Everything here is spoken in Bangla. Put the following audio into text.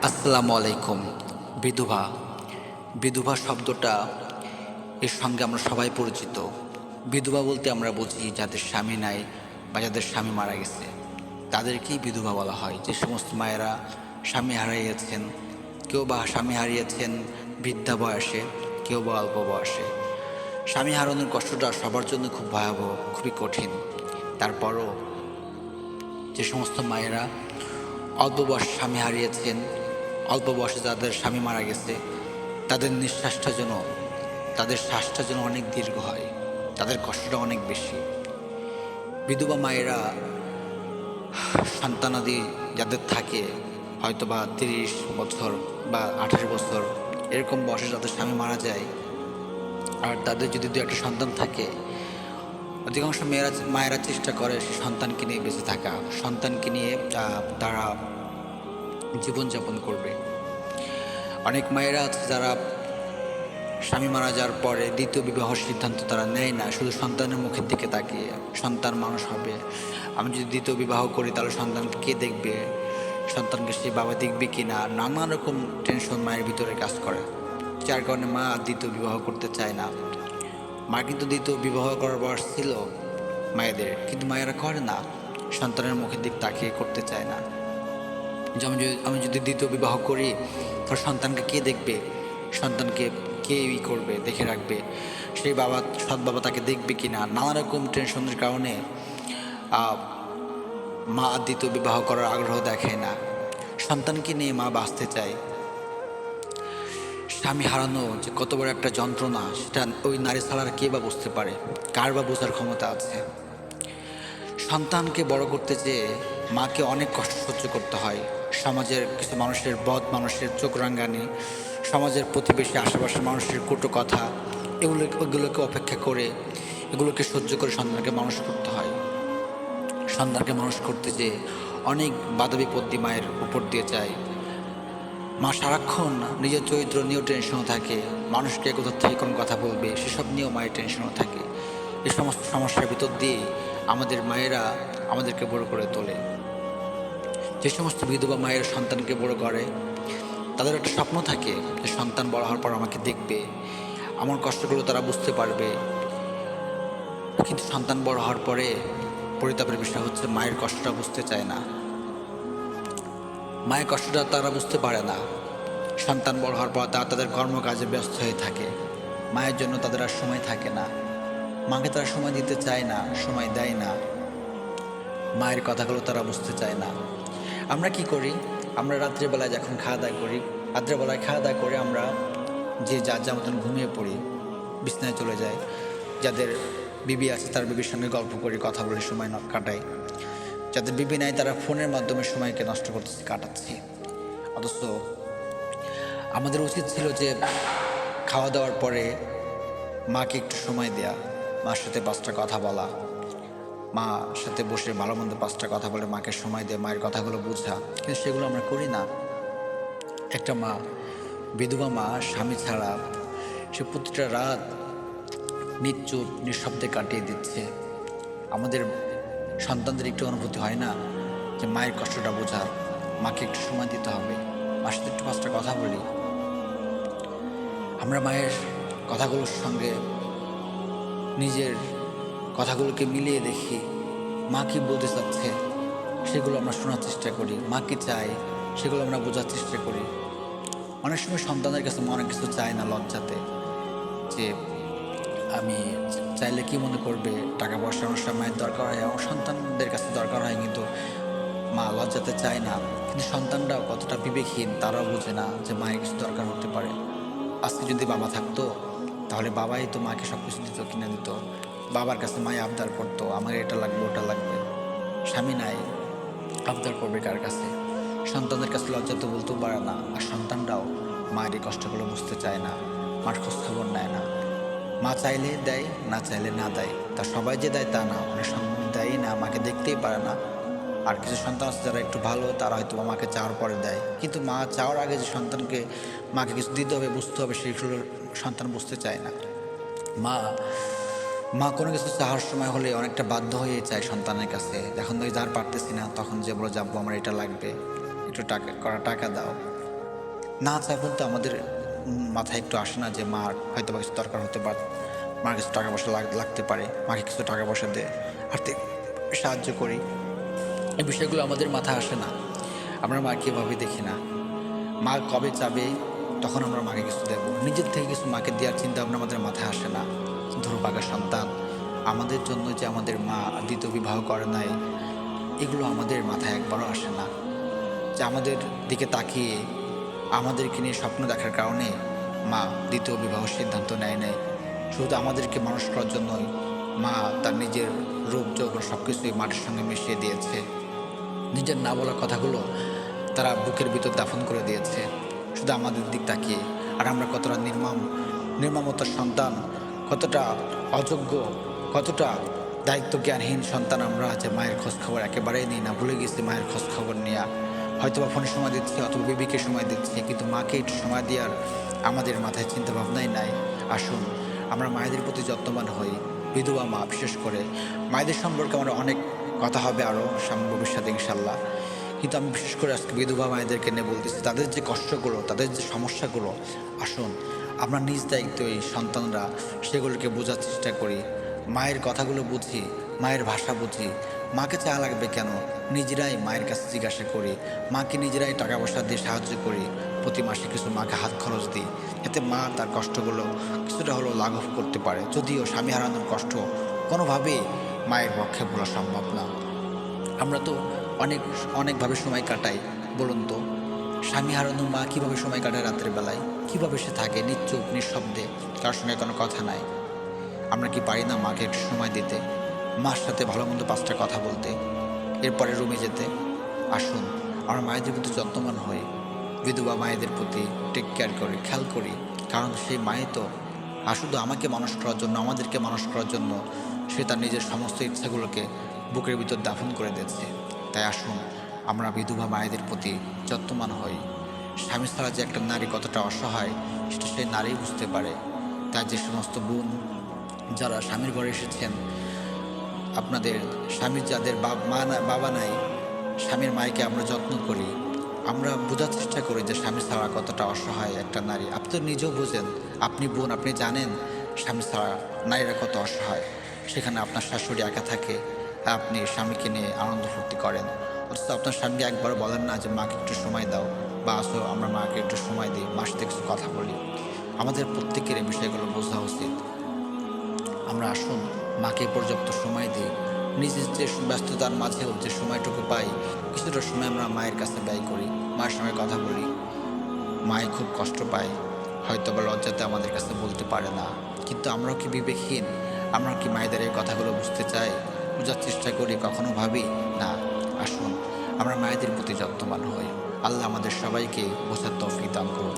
আসসালামু আলাইকুম। বিধবা বিধবা শব্দটা এর সঙ্গে আমরা সবাই পরিচিত। বিধবা বলতে আমরা বুঝি যাদের স্বামী নাই বা যাদের স্বামী মারা গেছে তাদেরকেই বিধবা বলা হয়। যে সমস্ত মায়েরা স্বামী হারিয়েছেন, কেউ বা স্বামী হারিয়েছেন বৃদ্ধা বয়সে, কেউ বা অল্প বয়সে। স্বামী হারানোর কষ্টটা সবার জন্য খুব ভয়াবহ, খুবই কঠিন। তারপরও যে সমস্ত মায়েরা অল্প বয়সে স্বামী হারিয়েছেন, অল্প বয়সে যাদের স্বামী মারা গেছে, তাদের নিঃশ্বাসটা যেন, তাদের শ্বাসটা যেন অনেক দীর্ঘ হয়, তাদের কষ্টটা অনেক বেশি। বিধবা মায়েরা সন্তানাদি যাদের থাকে, হয়তো বা 30 বছর বা 28 বছর এরকম বয়সে যাদের স্বামী মারা যায়, আর তাদের যদি দু একটা সন্তান থাকে, অধিকাংশ মায়েরা চেষ্টা করে সে সন্তানকে নিয়ে বেঁচে থাকা, সন্তানকে নিয়ে তারা জীবনযাপন করবে। অনেক মায়েরা আছে যারা স্বামী মারা যাওয়ার পরে দ্বিতীয় বিবাহের সিদ্ধান্ত তারা নেয় না, শুধু সন্তানের মুখের দিকে তাকিয়ে। সন্তান মানুষ হবে, আমি যদি দ্বিতীয় বিবাহ করি তাহলে সন্তানকে কে দেখবে, সন্তানকে সে বাবা দেখবে কি না, নানা রকম টেনশন মায়ের ভিতরে কাজ করে, যার কারণে মা আর দ্বিতীয় বিবাহ করতে চায় না। মা কিন্তু দ্বিতীয় বিবাহ করার বয়স ছিল মায়েদের, কিন্তু মায়েরা করে না, সন্তানের মুখের দিক তাকিয়ে করতে চায় না। যেমন আমি যদি দ্বিতীয় বিবাহ করি তাহলে সন্তানকে কে দেখবে, সন্তানকে কে করবে, দেখে রাখবে, সেই বাবা, সৎ বাবা তাকে দেখবে কি না, নানা রকম টেনশনের কারণে মা দ্বিতীয় বিবাহ করার আগ্রহ দেখায় না। সন্তানকে নিয়ে মা বাঁচতে চায়। স্বামী হারানো যে কত বড় একটা যন্ত্রণা, সেটা ওই নারী ছাড়া কে বা বুঝতে পারে, কার বা বোঝার ক্ষমতা আছে। সন্তানকে বড় করতে যেয়ে মাকে অনেক কষ্ট সহ্য করতে হয়। সমাজের কিছু মানুষের, মানুষের চোখ রাঙানি, সমাজের প্রতিবেশী আশেপাশের মানুষের কটু কথা, ওগুলোকে অপেক্ষা করে, এগুলোকে সহ্য করে সন্তানকে মানুষ করতে হয়। সন্তানকে মানুষ করতে যেয়ে অনেক বাধা বিপত্তি মায়ের উপর দিয়ে যায়। মা সারাক্ষণ নিজের চরিত্র নিয়েও টেনশনও থাকে, মানুষকে কোথা থেকে কোন কথা বলবে সেসব নিয়েও মায়ের টেনশনও থাকে। এই সমস্ত সমস্যার ভিতর দিয়ে আমাদের মায়েরা আমাদেরকে বড় করে তোলে। যে সমস্ত বিধবা মায়ের সন্তানকে বড় করে, তাদের একটা স্বপ্ন থাকে যে সন্তান বড় হওয়ার পর আমাকে দেখবে, আমার কষ্টগুলো তারা বুঝতে পারবে। কিন্তু সন্তান বড় হওয়ার পরে পরিতাপের বিষয় হচ্ছে মায়ের কষ্টটা বুঝতে চায় না, মায়ের কষ্টটা তারা বুঝতে পারে না। সন্তান বড় হওয়ার পর তারা তাদের কর্মকাজে ব্যস্ত হয়ে থাকে, মায়ের জন্য তাদের আর সময় থাকে না, মাকে তারা সময় দিতে চায় না, সময় দেয় না, মায়ের কথাগুলো তারা বুঝতে চায় না। আমরা কি করি, আমরা রাত্রিবেলায় যখন খাওয়া দাওয়া করি, রাত্রিবেলায় খাওয়া দাওয়া করে আমরা যে যার যা মতন ঘুমিয়ে পড়ি, বিছনায় চলে যায়। যাদের বিবি আছে তার বিবির সঙ্গে গল্প করি, কথা বলে সময় কাটাই। যাদের বিবি নাই তারা ফোনের মাধ্যমে সময়কে নষ্ট করতেছে, কাটাচ্ছি। অথচ আমাদের উচিত ছিল যে খাওয়া দাওয়ার পরে মাকে একটু সময় দেয়া, মার সাথে 5টা কথা বলা, মার সাথে বসে ভালো মন্দ 5টা কথা বলে মাকে সময় দিয়ে মায়ের কথাগুলো বোঝা, কিন্তু সেগুলো আমরা করি না। একটা মা, বিধবা মা, স্বামী ছাড়া সে প্রতিটা রাত নিশ্চুপ নিঃশব্দে কাটিয়ে দিচ্ছে। আমাদের সন্তানদের একটু অনুভূতি হয় না যে মায়ের কষ্টটা বোঝার, মাকে একটু সময় দিতে হবে, মার সাথে একটু 5টা কথা বলি। আমরা মায়ের কথাগুলোর সঙ্গে নিজের কথাগুলোকে মিলিয়ে দেখি, মা কী বলতে চাচ্ছে সেগুলো আমরা শোনার চেষ্টা করি, মা কী চায় সেগুলো আমরা বোঝার চেষ্টা করি। অনেক সময় সন্তানের কাছে মা অনেক কিছু চায় না, লজ্জাতে, যে আমি চাইলে কি মনে করবে, টাকা পয়সা অনেক সময় মায়ের দরকার হয়, আমার সন্তানদের কাছে দরকার হয়, কিন্তু মা লজ্জাতে চায় না। কিন্তু সন্তানরাও কতটা বিবেকহীন, তারাও বোঝে না যে মায়ের কিছু দরকার হতে পারে। আজকে যদি বাবা থাকতো তাহলে বাবাই তো মাকে সব কিছু দিত, কিনে দিত, বাবার কাছে মায়ে আবদার করতো, আমার এটা লাগবে ওটা লাগবে। স্বামী নাই, আবদার করবে কার কাছে? সন্তানদের কাছে লজ্জা তো বলতেও পারে না। আর সন্তানরাও মায়ের এই কষ্টগুলো বুঝতে চায় না, মার খোঁজ খবর নেয় না। মা চাইলে দেয়, না চাইলে না দেয়। তা সবাই যে দেয় তা না, অনেক সন্তান দেয়ই না, মাকে দেখতেই পারে না। আর কিছু সন্তান আছে যারা একটু ভালো, তারা হয়তো মাকে চাওয়ার পরে দেয়, কিন্তু মা চাওয়ার আগে যে সন্তানকে মাকে কিছু দিতে হবে, বুঝতে হবে, সেগুলো সন্তান বুঝতে চায় না। মা মা কোনো কিছু চাওয়ার সময় হলে অনেকটা বাধ্য হয়ে চায় সন্তানের কাছে। যখন যার পারতেছি না তখন যে বলো, যাবো আমার এটা লাগবে, একটু টাকা দাও, না চাই বলতে আমাদের মাথায় একটু আসে না যে মার হয়তো বা কিছু দরকার হতে পারে, মার কিছু টাকা পয়সা লাগতে পারে, মাকে কিছু টাকা পয়সা দিয়ে আর্থিক সাহায্য করি। এই বিষয়গুলো আমাদের মাথায় আসে না। আমরা মাকে এভাবে দেখি না। মা কবে চাবে তখন আমরা মাকে কিছু দেবো। নিজের থেকে কিছু মাকে দেওয়ার চিন্তা ভাবনা আমাদের মাথায় আসে না। ধর্মভাগা সন্তান, আমাদের জন্য যে আমাদের মা দ্বিতীয় বিবাহ করে নাই, এগুলো আমাদের মাথায় একবারও আসে না। যে আমাদের দিকে তাকিয়ে আমাদেরকে নিয়ে স্বপ্ন দেখার কারণে মা দ্বিতীয় বিবাহের সিদ্ধান্ত নেয় নাই। শুধু আমাদেরকে মানুষ করার জন্যই মা তার নিজের রূপ যৌবন সব কিছুই মাটির সঙ্গে মিশিয়ে দিয়েছে। নিজের না বলা কথাগুলো তারা বুকের ভিতর দাফন করে দিয়েছে শুধু আমাদের দিক তাকিয়ে। আর আমরা কতটা নির্মমতার সন্তান, কতটা অযোগ্য, কতটা দায়িত্ব জ্ঞানহীন সন্তান আমরা, যে মায়ের খোঁজখবর একেবারেই নিই না, ভুলে গেছি মায়ের খোঁজখবর নেওয়া। হয়তো বা ফোনে সময় দিচ্ছি অথবা বেবিকে সময় দিচ্ছি, কিন্তু মাকে একটু সময় দেওয়ার আমাদের মাথায় চিন্তা ভাবনাই নাই। আসুন আমরা মায়েদের প্রতি যত্নবান হই। বিধবা মা বিশেষ করে মায়েদের সম্পর্কে আমরা অনেক কথা হবে আরও সামনে ভবিষ্যতে ইনশাল্লাহ, কিন্তু আমি বিশেষ করে আজকে বিধবা মায়েদেরকে নিয়ে বলতেছি, তাদের যে কষ্টগুলো, তাদের যে সমস্যাগুলো, আসুন আমরা নিজ দায়িত্বে এই সন্তানরা সেগুলোকে বোঝার চেষ্টা করি, মায়ের কথাগুলো বুঝি, মায়ের ভাষা বুঝি। মাকে চা লাগবে কেন নিজেরাই মায়ের কাছে জিজ্ঞাসা করি, মাকে নিজেরাই টাকা পয়সা দিয়ে সাহায্য করি, প্রতি মাসে কিছু মাকে হাত খরচ দিই, এতে মা তার কষ্টগুলো কিছুটা হলেও লাঘব করতে পারে। যদিও স্বামী হারানোর কষ্ট কোনোভাবেই মায়ের পক্ষে বলা সম্ভব না। আমরা তো অনেকভাবে সময় কাটাই, বলুন তো স্বামী হারানো মা কীভাবে সময় কাটায় রাতের বেলায়, কীভাবে সে থাকে নিশ্চুপ নিঃশব্দে, কারোর সঙ্গে কোনো কথা নাই। আমরা কি পারি না মাকে একটু সময় দিতে, মার সাথে ভালো মন্দ 5টা কথা বলতে, এরপরে রুমে যেতে? আসুন আমরা মায়েদের প্রতি যত্নবান হই, বিধবা মায়েদের প্রতি টেক কেয়ার করি, খেয়াল করি। কারণ সেই মায়ে তো শুধু আমাকে মানুষ করার জন্য, আমাদেরকে মানুষ করার জন্য সে তার নিজের সমস্ত ইচ্ছাগুলোকে বুকের ভিতর দাফন করে দিচ্ছে। তাই আসুন আমরা বিধবা মায়েদের প্রতি যত্নবান হই। স্বামী ছাড়া যে একটা নারী কতটা অসহায় সেটা সেই নারী বুঝতে পারে। তাই যে সমস্ত বোন যারা স্বামীর ঘরে এসেছেন, আপনাদের স্বামীর যাদের বাবা নাই, স্বামীর মায়েকে আমরা যত্ন করি, আমরা বোঝার চেষ্টা করি যে স্বামী ছাড়া কতটা অসহায় একটা নারী। আপনি তো নিজেও বোঝেন, আপনি বোন, আপনি জানেন স্বামী ছাড়া নারীরা কত অসহায়। সেখানে আপনার শাশুড়ি একা থাকে, আপনি স্বামীকে নিয়ে আনন্দ ফুর্তি করেন, অথচ আপনার স্বামীকে একবার বলেন না যে মাকে একটু সময় দাও, বা আসো আমরা মাকে একটু সময় দিই, মার সাথে কিছু কথা বলি। আমাদের প্রত্যেকের এই বিষয়গুলো বোঝা উচিত। আমরা আসুন মাকে পর্যাপ্ত সময় দিই, নিজের যে ব্যস্ততার মাঝেও যে সময়টুকু পাই কিছুটা সময় আমরা মায়ের কাছে ব্যয় করি, মায়ের সঙ্গে কথা বলি। মায়ে খুব কষ্ট পায়, হয়তো বা লজ্জাতে আমাদের কাছে বলতে পারে না, কিন্তু আমরাও কি বিবেকহীন? আমরা কি মায়েদের এই কথাগুলো বুঝতে চাই, বোঝার চেষ্টা করি? কখনো ভাবি না। আসুন আমরা মায়েদের প্রতি যত্নবান হই। আল্লাহ আমাদের সবাইকে বোঝার তৌফিক দান করুন।